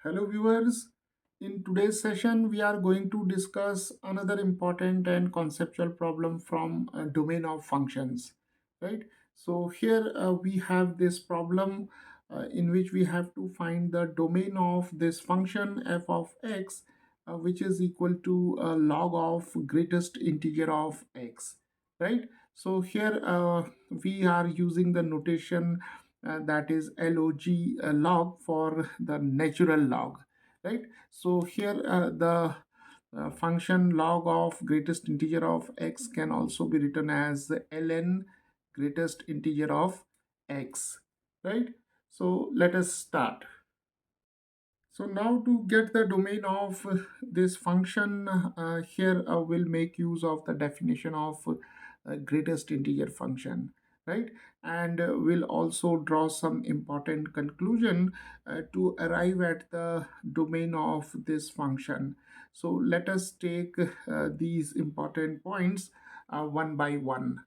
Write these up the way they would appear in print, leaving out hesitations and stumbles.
Hello, viewers. In today's session, we are going to discuss another important and conceptual problem from a domain of functions, right? So here we have this problem in which we have to find the domain of this function f of x, which is equal to log of greatest integer of x, right? So here we are using the notation that is log for the natural log, right? So here the function log of greatest integer of x can also be written as ln greatest integer of x, right? So let us start. So now to get the domain of this function, here we'll make use of the definition of greatest integer function, right? And we'll also draw some important conclusion to arrive at the domain of this function. So let us take these important points one by one.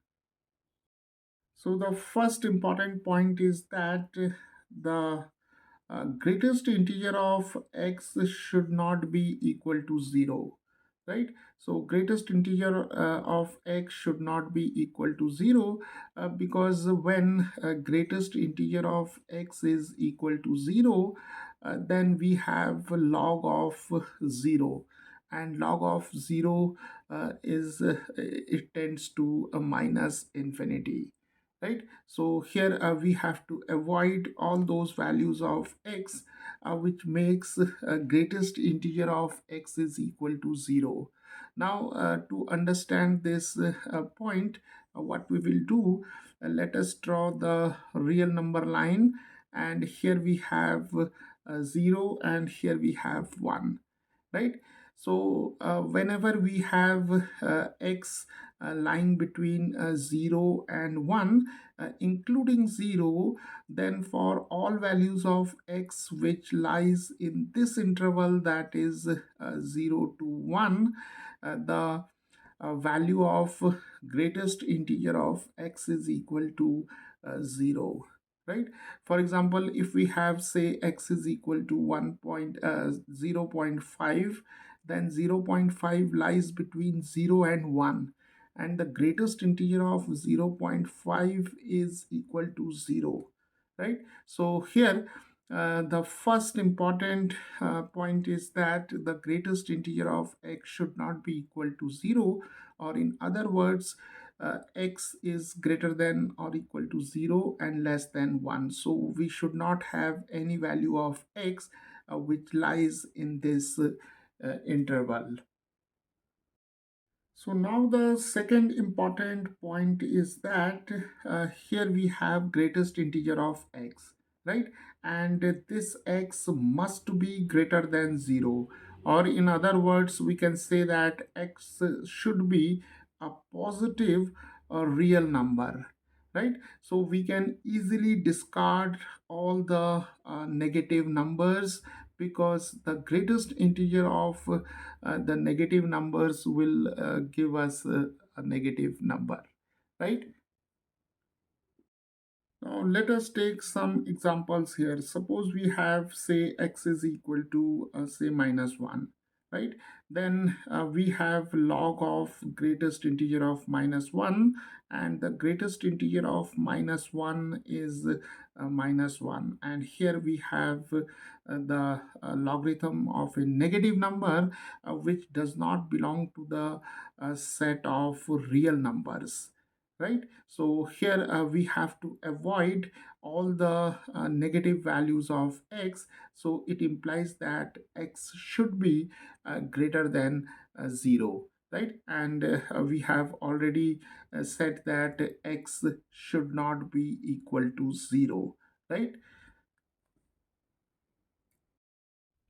So the first important point is that the greatest integer of x should not be equal to 0, right? So greatest integer of x should not be equal to 0 because when greatest integer of x is equal to 0, then we have log of 0, and log of 0 is it tends to a minus infinity, right? So here we have to avoid all those values of x which makes greatest integer of x is equal to 0. Now to understand this point, what we will do, let us draw the real number line, and here we have 0 and here we have 1, right? So whenever we have x lying between 0 and 1, including 0, then for all values of x which lies in this interval, that is 0 to 1, the value of greatest integer of x is equal to 0, right? For example, if we have, say, x is equal to 0 0.5, then 0 0.5 lies between 0 and 1, and the greatest integer of 0 0.5 is equal to 0, right? So here the first important point is that the greatest integer of x should not be equal to 0, or in other words, x is greater than or equal to 0 and less than 1. So we should not have any value of x which lies in this interval. So now the second important point is that here we have greatest integer of x, right? And this x must be greater than 0. Or in other words, we can say that x should be a positive real number, right? So we can easily discard all the negative numbers, because the greatest integer of the negative numbers will give us a negative number, right? Now let us take some examples here. Suppose we have, say, x is equal to say minus 1, right? Then we have log of greatest integer of minus 1, and the greatest integer of minus 1 is minus 1, and here we have the logarithm of a negative number which does not belong to the set of real numbers, right? So here we have to avoid all the negative values of x, so it implies that x should be greater than 0, right? And we have already said that x should not be equal to 0, right?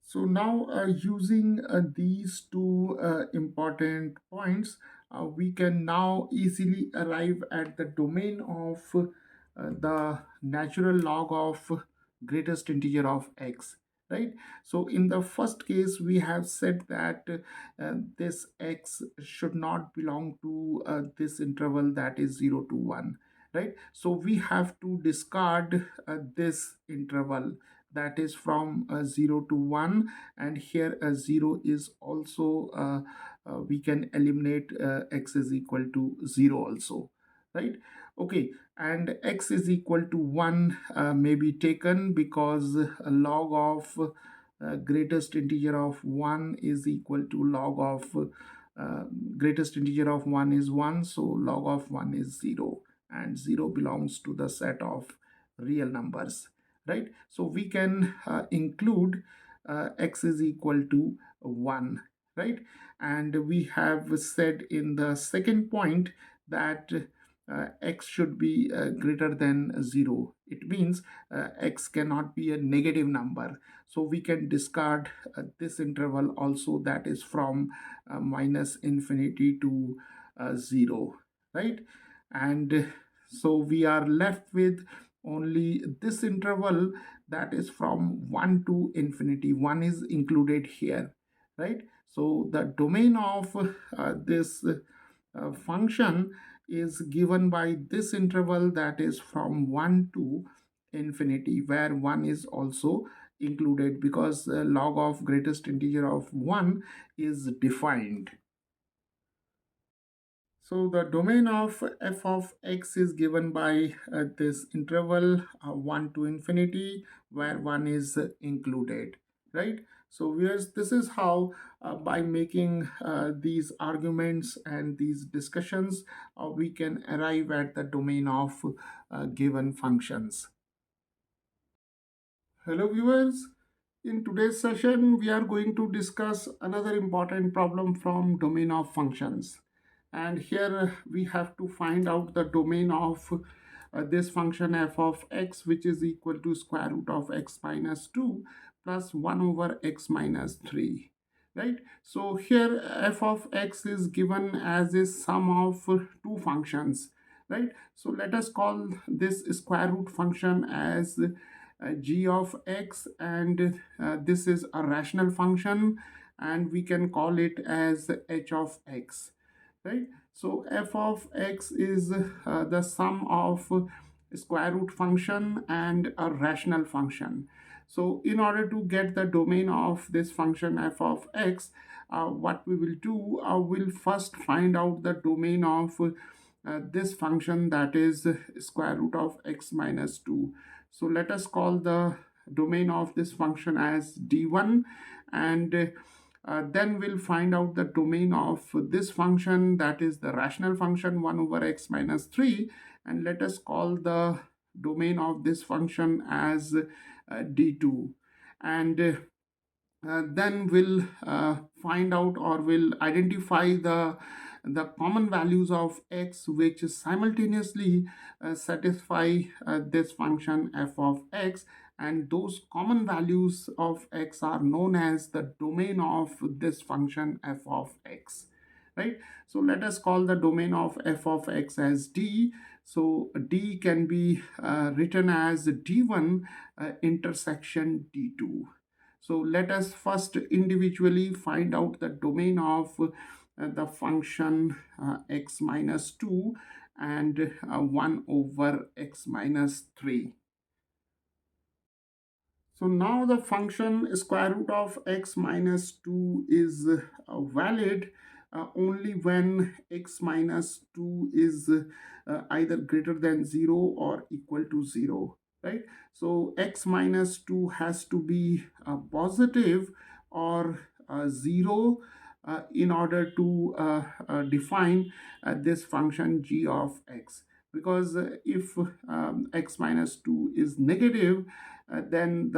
So now using these two important points, we can now easily arrive at the domain of the natural log of greatest integer of x, right? So in the first case, we have said that this x should not belong to this interval, that is 0 to 1, right? So we have to discard this interval, that is from 0 to 1, and here 0 is also we can eliminate x is equal to 0 also, right? Okay, and x is equal to 1 may be taken because log of greatest integer of 1 is equal to log of uh, greatest integer of 1 is 1, so log of 1 is 0, and 0 belongs to the set of real numbers, right? So we can include x is equal to 1, right? And we have said in the second point that x should be greater than 0. It means x cannot be a negative number. So we can discard this interval also, that is from minus infinity to 0, right? And so we are left with only this interval, that is from 1 to infinity. 1 is included here, right? So the domain of this function is given by this interval, that is from 1 to infinity, where 1 is also included because log of greatest integer of 1 is defined. So the domain of f of x is given by this interval 1 to infinity, where 1 is included, right? So viewers, this is how by making these arguments and these discussions, we can arrive at the domain of given functions. Hello viewers, in today's session we are going to discuss another important problem from domain of functions. And here we have to find out the domain of this function f of x, which is equal to square root of x minus 2 plus 1 over x minus 3, right? So here f of x is given as a sum of two functions, right? So let us call this square root function as g of x, and this is a rational function, and we can call it as h of x, right? So f of x is the sum of square root function and a rational function. So in order to get the domain of this function f of x, what we will do, we'll first find out the domain of this function, that is square root of x minus 2. So let us call the domain of this function as d1, and then we'll find out the domain of this function, that is the rational function 1 over x minus 3, and let us call the domain of this function as d2. And then we'll find out, or we'll identify the common values of x which simultaneously satisfy this function f of x, and those common values of x are known as the domain of this function f of x, right? So let us call the domain of f of x as d. So d can be written as d1 intersection d2. So let us first individually find out the domain of the function x minus 2 and 1 over x minus 3. So now the function square root of x minus 2 is valid only when x minus 2 is either greater than 0 or equal to 0, right? So x minus 2 has to be positive or 0 in order to define this function g of x, because if x minus 2 is negative, then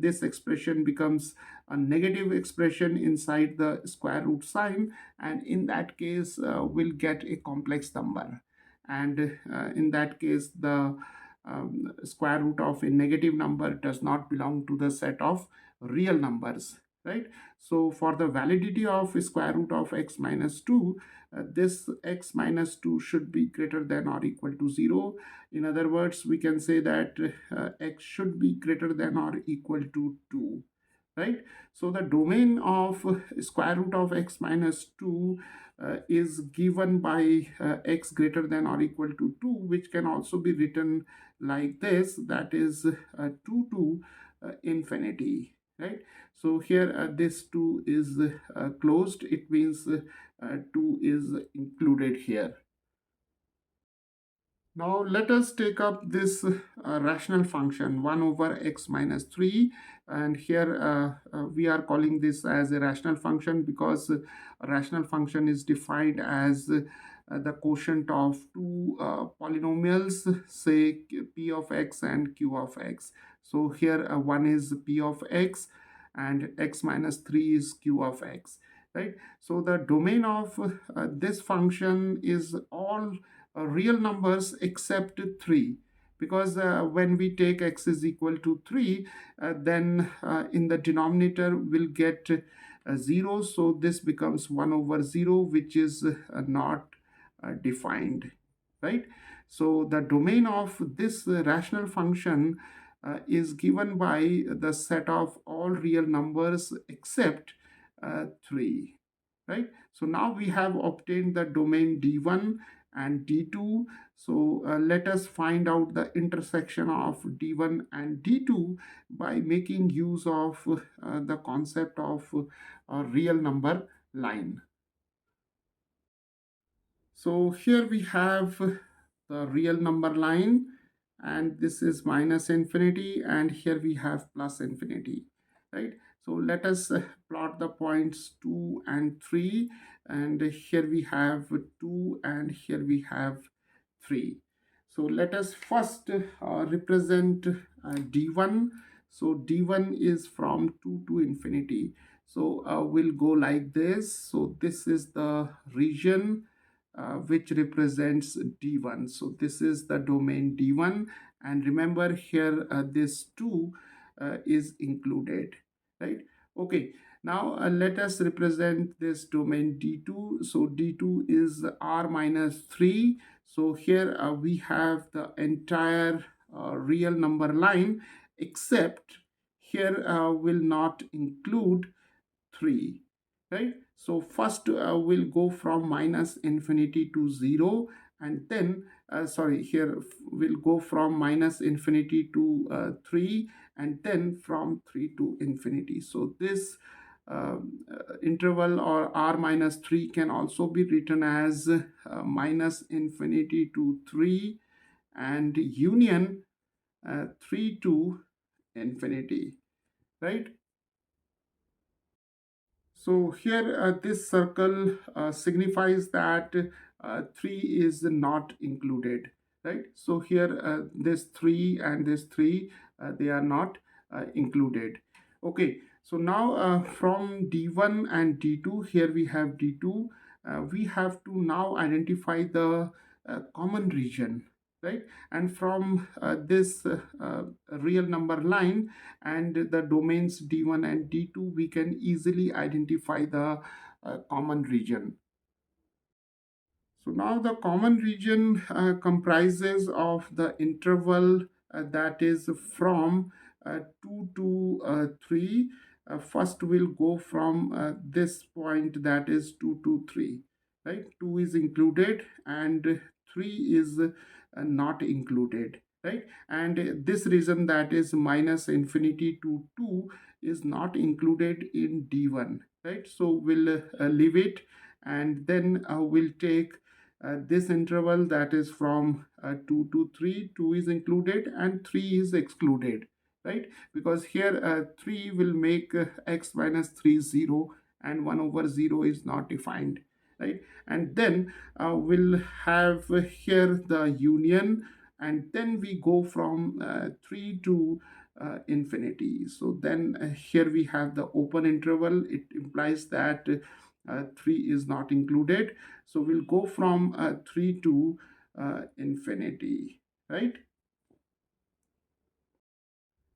this expression becomes a negative expression inside the square root sign, and in that case we'll get a complex number, and in that case the square root of a negative number does not belong to the set of real numbers, right? So for the validity of square root of x minus 2, this x minus 2 should be greater than or equal to 0. In other words, we can say that x should be greater than or equal to 2, right? So the domain of square root of x minus 2 is given by x greater than or equal to 2, which can also be written like this, that is 2 to infinity, right? So here this 2 is closed, it means 2 is included here. Now let us take up this rational function 1 over x minus 3, and here we are calling this as a rational function because a rational function is defined as the quotient of two polynomials, say p of x and q of x. So here one is p of x and x minus 3 is q of x, right? So the domain of this function is all real numbers except 3, because when we take x is equal to 3, then in the denominator we'll get 0, so this becomes 1 over 0, which is not defined, right? So the domain of this rational function is given by the set of all real numbers except 3, right? So now we have obtained the domain d1 and d2. So let us find out the intersection of d1 and d2 by making use of the concept of a real number line. So here we have the real number line, and this is minus infinity, and here we have plus infinity, right? So let us plot the points 2 and 3, and here we have 2 and here we have 3. So let us first represent d1. So d1 is from 2 to infinity. So we'll go like this. So this is the region which represents d1. So this is the domain d1, and remember here this 2 is included, right? Okay, now let us represent this domain d2. So d2 is r minus 3. So here we have the entire real number line, except here will not include 3, right? So first we'll go from minus infinity to 0, and then sorry, here we'll go from minus infinity to 3, and then from 3 to infinity. So this interval, or r minus 3, can also be written as minus infinity to 3 and union 3 to infinity, right? So here this circle signifies that 3 is not included, right? So here this 3 and this 3, they are not included. Okay, so now from d1 and d2, here we have d2, we have to now identify the common region, right? And from this real number line and the domains d1 and d2, we can easily identify the common region. So now the common region comprises of the interval that is from 2 to 3. First we'll go from this point, that is 2 to 3, right? 2 is included and 3 is not included, right? And this reason, that is minus infinity to 2, is not included in d1, right? So we'll leave it, and then we'll take this interval, that is from 2 to 3. 2 is included and 3 is excluded, right? Because here 3 will make x minus 3 0, and 1 over 0 is not defined, right? And then we'll have here the union, and then we go from 3 to infinity. So then here we have the open interval. It implies that 3 is not included. So we'll go from 3 to infinity, right?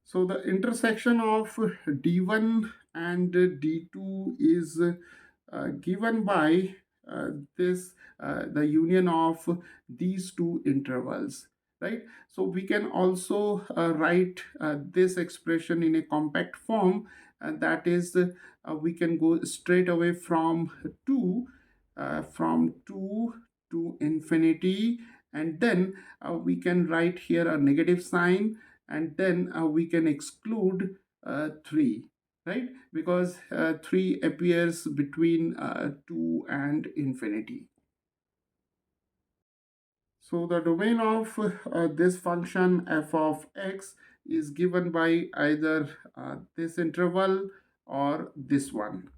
So the intersection of d1 and d2 is given by this the union of these two intervals, right? So we can also write this expression in a compact form, that is we can go straight away from 2 from 2 to infinity, and then we can write here a negative sign, and then we can exclude 3, right? Because 3 appears between 2 and infinity. So the domain of this function f of x is given by either this interval or this one.